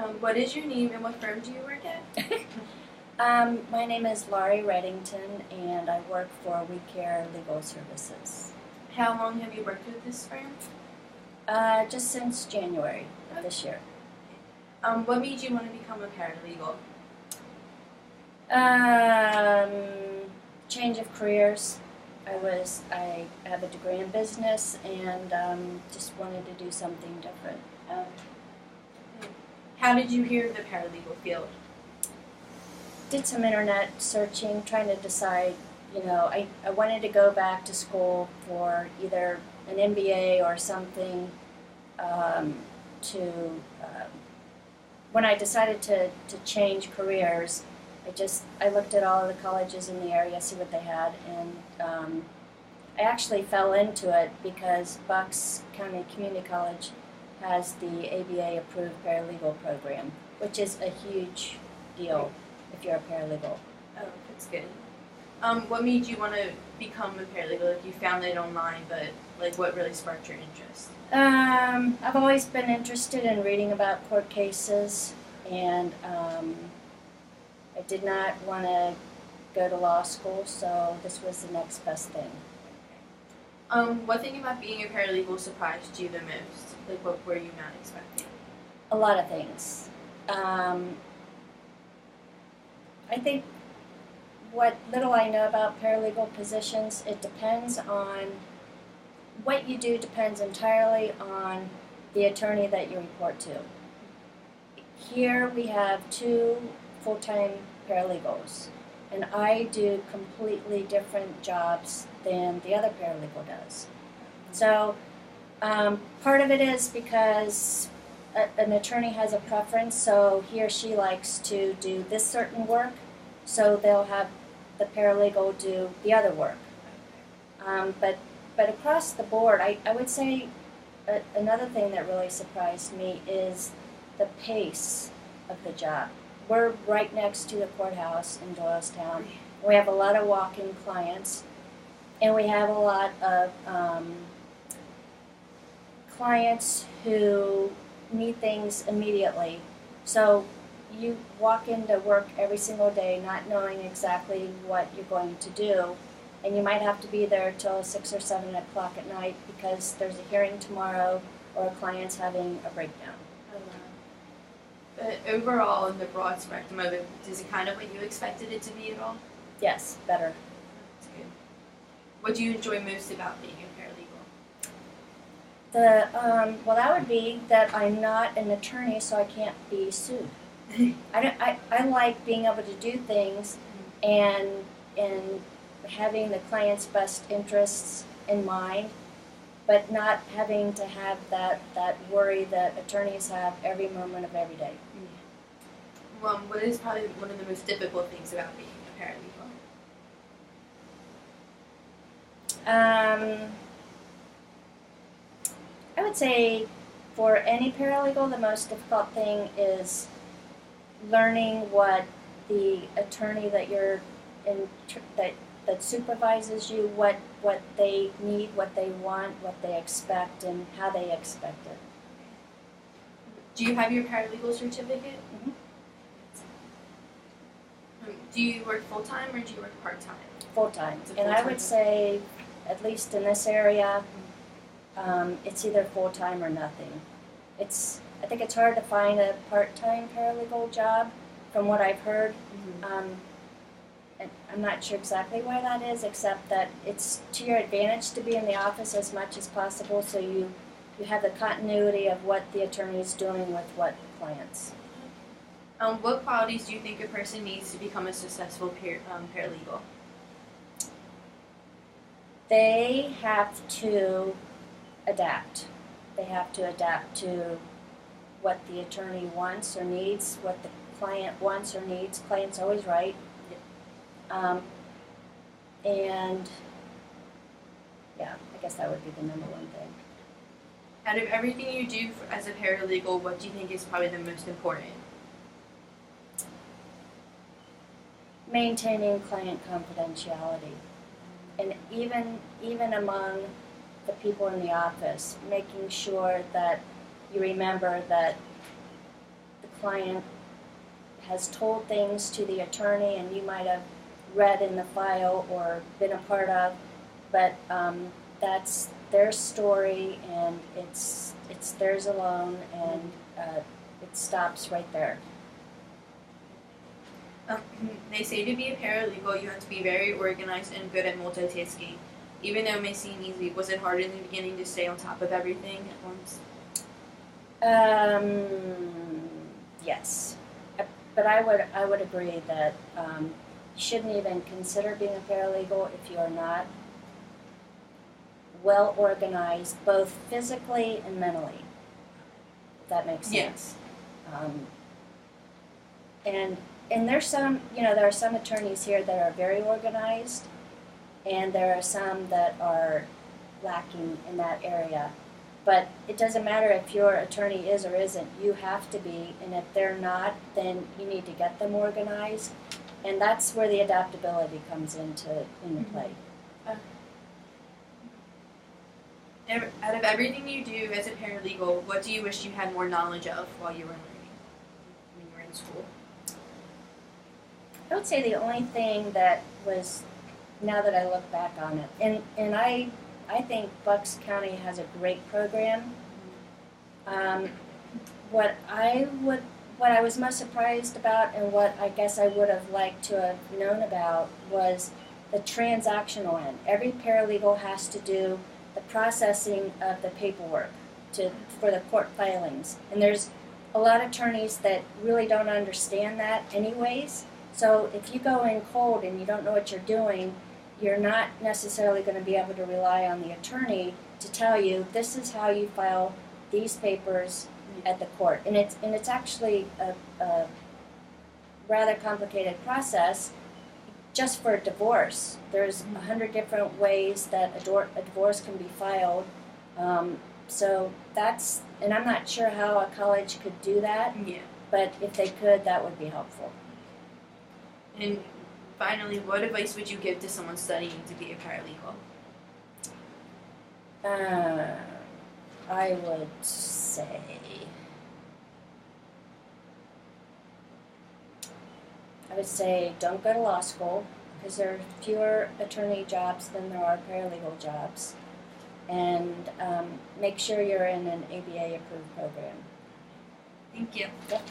What is your name and what firm do you work at? My name is Laurie Reddington, and I work for We Care Legal Services. How long have you worked with this firm? Just since January of this year. What made you want to become a paralegal? Change of careers. I have a degree in business and just wanted to do something different. How did you hear of the paralegal field? Did some internet searching, trying to decide, I wanted to go back to school for either an MBA or something when I decided to change careers, I looked at all of the colleges in the area, see what they had, and I actually fell into it because Bucks County Community College has the ABA approved paralegal program, which is a huge deal if you're a paralegal. Oh, that's good. What made you want to become a paralegal? If you found it online, but what really sparked your interest? I've always been interested in reading about court cases, and I did not want to go to law school, so this was the next best thing. What thing about being a paralegal surprised you the most? What were you not expecting? A lot of things. I think what little I know about paralegal positions, it depends on what you do, depends entirely on the attorney that you report to. Here we have 2 full-time paralegals, and I do completely different jobs than the other paralegal does. So part of it is because an attorney has a preference, so he or she likes to do this certain work, so they'll have the paralegal do the other work. But across the board, I would say another thing that really surprised me is the pace of the job. We're right next to the courthouse in Doylestown. We have a lot of walk-in clients, and we have a lot of clients who need things immediately. So you walk into work every single day not knowing exactly what you're going to do, and you might have to be there till 6 or 7 o'clock at night because there's a hearing tomorrow or a client's having a breakdown. But overall, in the broad spectrum of it, is it kind of what you expected it to be at all? Yes, better. That's good. What do you enjoy most about being a paralegal? Well, that would be that I'm not an attorney, so I can't be sued. I like being able to do things and having the client's best interests in mind, but not having to have that worry that attorneys have every moment of every day. Well, what is probably one of the most difficult things about being a paralegal? I would say for any paralegal, the most difficult thing is learning what the attorney that you're in that supervises you, what they need, what they want, what they expect, and how they expect it. Do you have your paralegal certificate? Mm-hmm. Do you work full-time or do you work part-time? Full-time. And I would say, at least in this area, it's either full-time or nothing. I think it's hard to find a part-time paralegal job from what I've heard. And I'm not sure exactly why that is, except that it's to your advantage to be in the office as much as possible, so you have the continuity of what the attorney is doing with what clients. What qualities do you think a person needs to become a successful paralegal? They have to adapt. They have to adapt to what the attorney wants or needs, what the client wants or needs. Client's always right. And yeah, I guess that would be the number one thing. Out of everything you do as a paralegal, what do you think is probably the most important? Maintaining client confidentiality. And even among the people in the office, making sure that you remember that the client has told things to the attorney and you might have read in the file or been a part of, but that's their story and it's theirs alone, and it stops right there. They say to be a paralegal, you have to be very organized and good at multitasking. Even though it may seem easy, was it hard in the beginning to stay on top of everything at once? Yes, but I would agree that you shouldn't even consider being a paralegal if you are not well organized, both physically and mentally. If that makes sense. Yes. And there's some, there are some attorneys here that are very organized, and there are some that are lacking in that area. But it doesn't matter if your attorney is or isn't, you have to be, and if they're not, then you need to get them organized, and that's where the adaptability comes into play. Out of everything you do as a paralegal, what do you wish you had more knowledge of while you were learning, when you were in school? I would say the only thing that was, now that I look back on it, and I think Bucks County has a great program. What I was most surprised about, and what I guess I would have liked to have known about, was the transactional end. Every paralegal has to do the processing of the paperwork for the court filings, and there's a lot of attorneys that really don't understand that anyways. So if you go in cold and you don't know what you're doing, you're not necessarily going to be able to rely on the attorney to tell you this is how you file these papers at the court. And it's actually a rather complicated process just for a divorce. There's 100 different ways that a divorce can be filed. So that's, and I'm not sure how a college could do that, but if they could, that would be helpful. And finally, what advice would you give to someone studying to be a paralegal? I would say don't go to law school, because there are fewer attorney jobs than there are paralegal jobs, and make sure you're in an ABA approved program. Thank you. Yep.